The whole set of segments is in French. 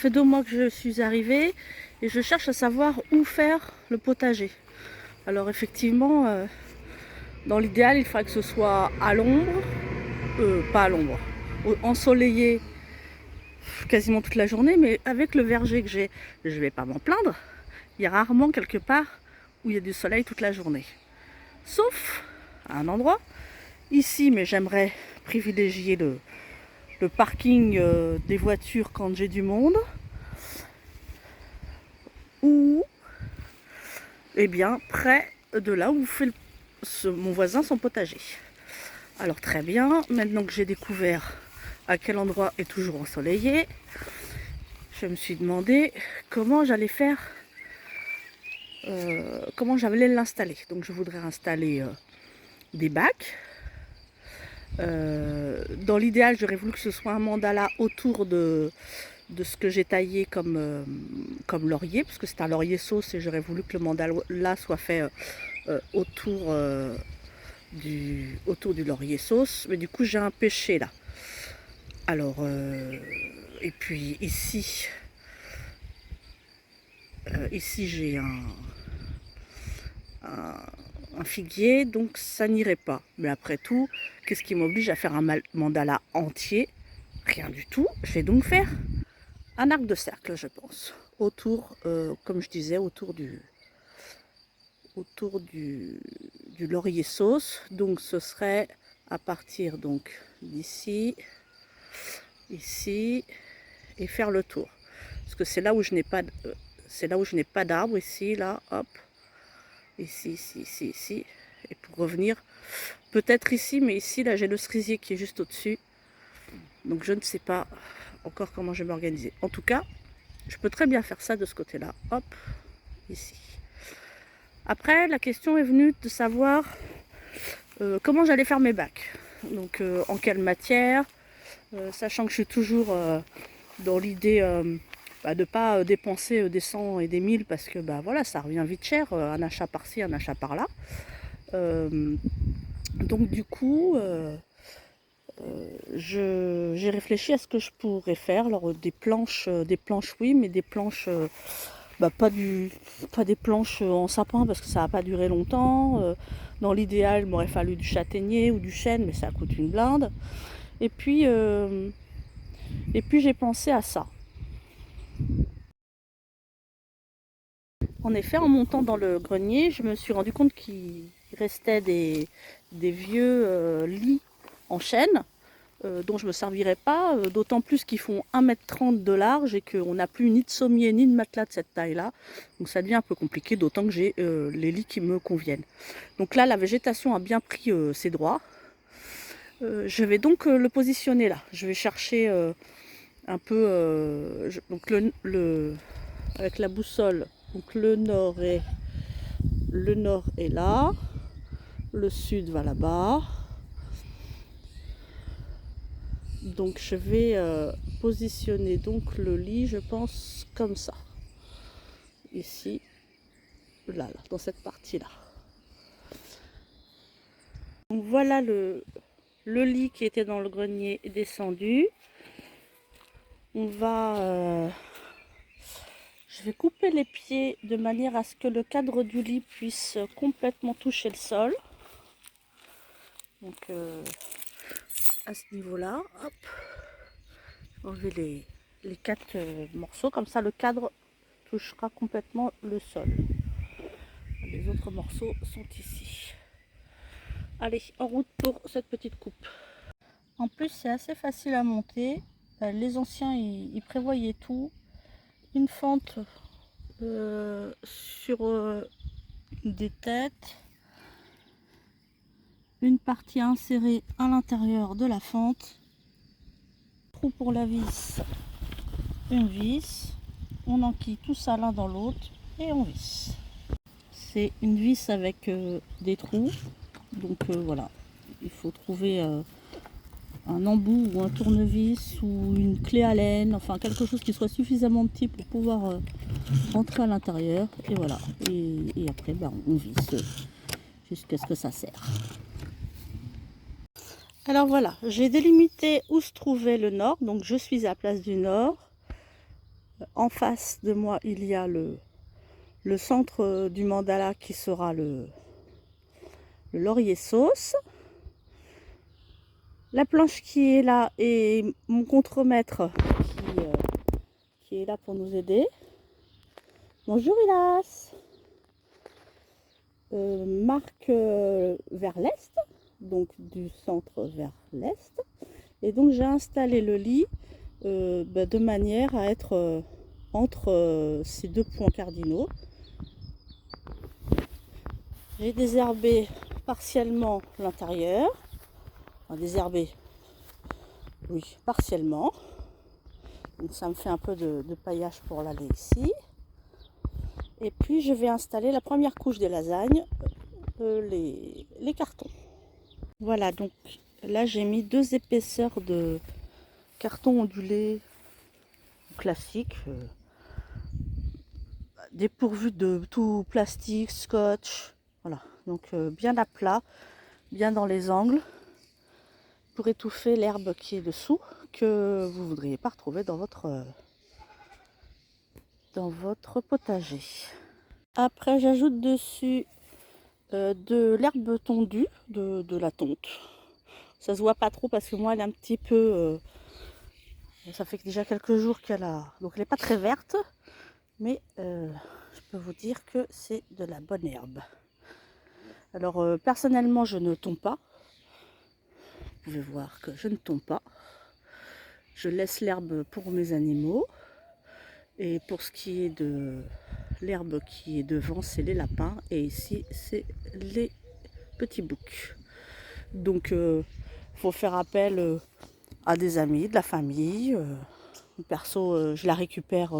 fait 2 mois que je suis arrivée et je cherche à savoir où faire le potager. Alors effectivement, dans l'idéal, il faudrait que ce soit à l'ombre, pas à l'ombre, ensoleillé quasiment toute la journée, mais avec le verger que j'ai, je vais pas m'en plaindre. Il y a rarement quelque part où il y a du soleil toute la journée. Sauf à un endroit, ici, mais j'aimerais privilégier le parking des voitures quand j'ai du monde, ou eh bien près de là où fait mon voisin son potager. Alors très bien, maintenant que j'ai découvert à quel endroit est toujours ensoleillé, je me suis demandé comment j'allais faire, comment j'allais l'installer. Donc je voudrais installer des bacs. Dans l'idéal, j'aurais voulu que ce soit un mandala autour de ce que j'ai taillé comme laurier, parce que c'est un laurier sauce et j'aurais voulu que le mandala soit fait autour du laurier sauce. Mais du coup, j'ai un pêcher là. Alors, et puis ici, ici j'ai un figuier, donc ça n'irait pas. Mais après tout, qu'est-ce qui m'oblige à faire un mandala entier? Rien du tout. Je vais donc faire un arc de cercle, je pense, autour, comme je disais, autour du laurier sauce. Donc ce serait à partir donc d'ici, ici, et faire le tour. Parce que c'est là où je n'ai pas, c'est là où je n'ai pas d'arbre, ici, là, hop, ici, ici, ici, ici. Et pour revenir, peut-être ici, mais ici, là, j'ai le cerisier qui est juste au-dessus. Donc je ne sais pas encore comment je vais m'organiser. En tout cas, je peux très bien faire ça de ce côté-là. Hop, ici. Après, la question est venue de savoir comment j'allais faire mes bacs. Donc en quelle matière, sachant que je suis toujours dans l'idée de ne pas dépenser des 100 et des 1000 parce que bah, voilà, ça revient vite cher, un achat par-ci, un achat par-là. Donc du coup, j'ai réfléchi à ce que je pourrais faire. Alors des planches oui, mais des planches, pas des planches en sapin parce que ça va pas durer longtemps. Dans l'idéal, il m'aurait fallu du châtaignier ou du chêne, mais ça coûte une blinde. Et puis j'ai pensé à ça. En effet, en montant dans le grenier, je me suis rendu compte qu'il restait des vieux lits en chêne dont je ne me servirai pas, d'autant plus qu'ils font 1,30 m de large et qu'on n'a plus ni de sommier ni de matelas de cette taille-là. Donc ça devient un peu compliqué, d'autant que j'ai les lits qui me conviennent. Donc là, la végétation a bien pris ses droits. Je vais donc le positionner là. Je vais chercher un peu donc avec la boussole. Donc le nord est là, le sud va là-bas. Donc je vais positionner donc le lit, je pense, comme ça. Ici, là, dans cette partie-là. Donc voilà le lit qui était dans le grenier est descendu. On va... je vais couper les pieds de manière à ce que le cadre du lit puisse complètement toucher le sol. Donc à ce niveau-là, hop, enlever les 4 morceaux, comme ça le cadre touchera complètement le sol. Les autres morceaux sont ici. Allez, en route pour cette petite coupe. En plus, c'est assez facile à monter. Les anciens, ils prévoyaient tout. Une fente sur des têtes. Une partie insérée à l'intérieur de la fente. Trou pour la vis. Une vis. On enquille tout ça l'un dans l'autre et on visse. C'est une vis avec des trous. Donc voilà, il faut trouver un embout ou un tournevis ou une clé à laine, enfin quelque chose qui soit suffisamment petit pour pouvoir rentrer à l'intérieur. Et voilà, et après on visse jusqu'à ce que ça serre. Alors voilà, j'ai délimité où se trouvait le nord, donc je suis à la place du nord. En face de moi, il y a le centre du mandala qui sera le laurier sauce. La planche qui est là et mon contremaître qui est là pour nous aider. Bonjour Ilas. Marque vers l'est, donc du centre vers l'est. Et donc j'ai installé le lit de manière à être entre ces deux points cardinaux. J'ai désherbé partiellement l'intérieur. Enfin, désherbé, oui, partiellement. Donc ça me fait un peu de paillage pour l'aller ici. Et puis je vais installer la première couche des lasagnes, les cartons. Voilà, donc là j'ai mis 2 épaisseurs de carton ondulé classique, dépourvu de tout plastique, scotch. Voilà, donc bien à plat, bien dans les angles, pour étouffer l'herbe qui est dessous, que vous ne voudriez pas retrouver dans votre potager. Après j'ajoute dessus de l'herbe tondue, de la tonte. Ça se voit pas trop parce que moi elle est un petit peu... ça fait déjà quelques jours qu'elle a... Donc elle n'est pas très verte, mais je peux vous dire que c'est de la bonne herbe. Alors personnellement je ne tombe pas. Vous pouvez voir que je ne tombe pas. Je laisse l'herbe pour mes animaux. Et pour ce qui est de l'herbe qui est devant, c'est les lapins. Et ici, c'est les petits boucs. Donc, faut faire appel à des amis, de la famille. Perso, je la récupère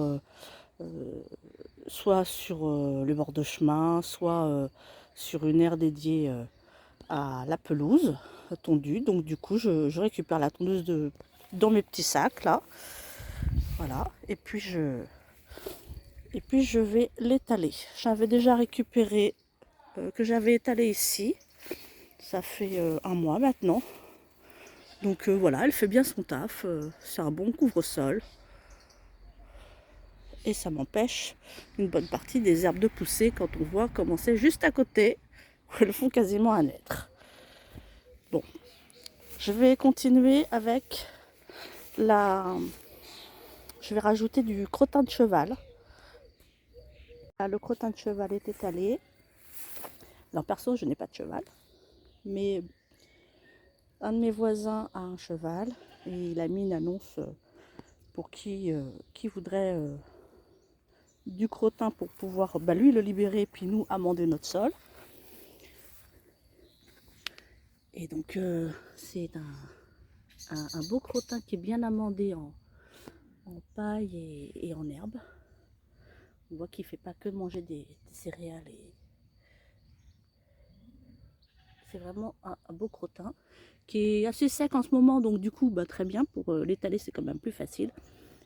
soit sur le bord de chemin, soit sur une aire dédiée à la pelouse tondue. Donc, du coup, je récupère la tondeuse dans mes petits sacs, là. Voilà. Et puis, je vais l'étaler. J'avais déjà récupéré, que j'avais étalé ici. Ça fait un mois maintenant. Donc voilà, elle fait bien son taf. C'est un bon couvre-sol. Et ça m'empêche une bonne partie des herbes de pousser quand on voit commencer juste à côté, où elles font quasiment à naître. Bon, je vais continuer avec je vais rajouter du crottin de cheval. Là, le crottin de cheval est étalé. Alors perso, je n'ai pas de cheval, mais un de mes voisins a un cheval et il a mis une annonce pour qui voudrait du crottin pour pouvoir lui le libérer puis nous amender notre sol. Et donc c'est un beau crottin qui est bien amendé en paille et en herbe. On voit qu'il ne fait pas que manger des céréales. C'est vraiment un beau crottin qui est assez sec en ce moment, donc du coup très bien pour l'étaler, c'est quand même plus facile.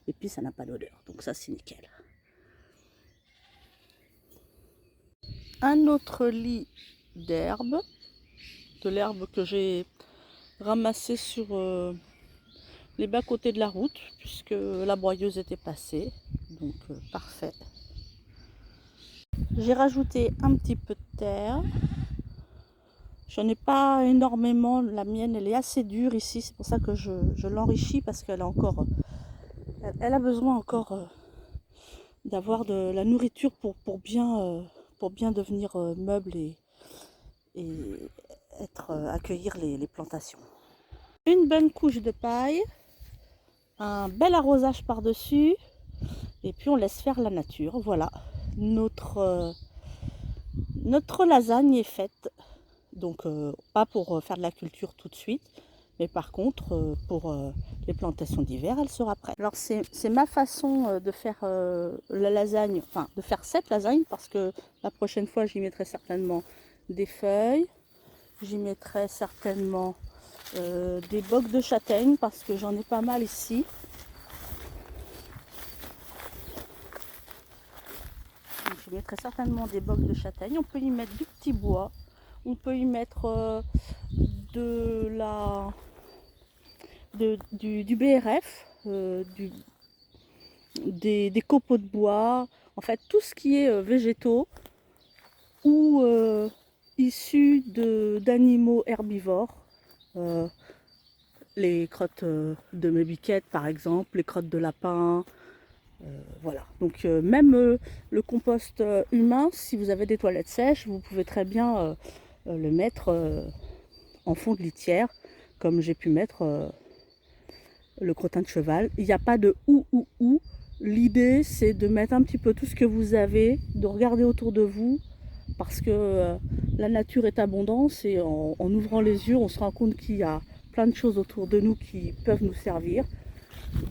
Et puis ça n'a pas d'odeur, donc ça c'est nickel. Un autre lit d'herbe, de l'herbe que j'ai ramassé sur les bas-côtés de la route, puisque la broyeuse était passée, donc parfait. J'ai rajouté un petit peu de terre. J'en ai pas énormément, la mienne elle est assez dure ici, c'est pour ça que je l'enrichis, parce qu'elle a encore, elle a besoin encore d'avoir de la nourriture pour bien devenir meuble et accueillir les plantations. Une bonne couche de paille, un bel arrosage par-dessus, et puis on laisse faire la nature. Voilà, notre lasagne est faite. Donc pas pour faire de la culture tout de suite, mais par contre pour les plantations d'hiver, elle sera prête. Alors c'est ma façon de faire la lasagne, enfin de faire cette lasagne, parce que la prochaine fois j'y mettrai certainement des feuilles, j'y mettrai certainement des bocs de châtaigne, parce que j'en ai pas mal ici. Donc, je mettrai certainement des bocs de châtaigne. On peut y mettre du petit bois, on peut y mettre du BRF, des copeaux de bois, en fait tout ce qui est végétaux ou issus d'animaux herbivores. Les crottes de mes biquettes par exemple, les crottes de lapin, voilà. Donc même le compost humain, si vous avez des toilettes sèches, vous pouvez très bien le mettre en fond de litière, comme j'ai pu mettre le crottin de cheval. Il n'y a pas de ou. L'idée, c'est de mettre un petit peu tout ce que vous avez, de regarder autour de vous, parce que la nature est abondante et en ouvrant les yeux, on se rend compte qu'il y a plein de choses autour de nous qui peuvent nous servir.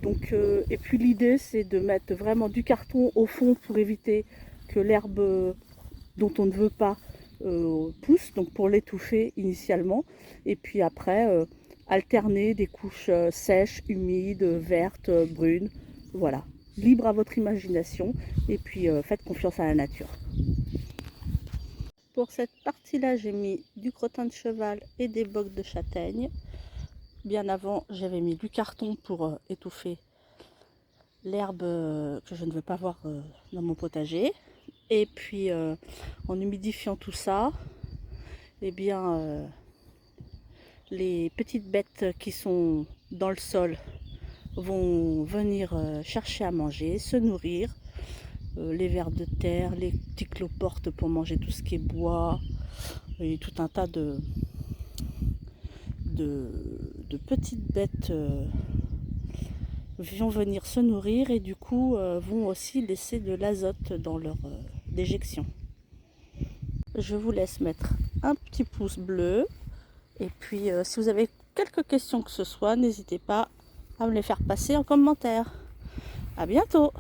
Donc, et puis l'idée, c'est de mettre vraiment du carton au fond pour éviter que l'herbe dont on ne veut pas pousse, donc pour l'étouffer initialement. Et puis après, alterner des couches sèches, humides, vertes, brunes. Voilà, libre à votre imagination. Et puis faites confiance à la nature. Pour cette partie-là, j'ai mis du crottin de cheval et des bocs de châtaigne. Bien avant, j'avais mis du carton pour étouffer l'herbe que je ne veux pas voir dans mon potager. Et puis, en humidifiant tout ça, eh bien, les petites bêtes qui sont dans le sol vont venir chercher à manger, se nourrir. Les vers de terre, les petits cloportes pour manger tout ce qui est bois, et tout un tas de petites bêtes vont venir se nourrir et du coup vont aussi laisser de l'azote dans leur déjection. Je vous laisse mettre un petit pouce bleu et puis si vous avez quelques questions que ce soit, n'hésitez pas à me les faire passer en commentaire. À bientôt!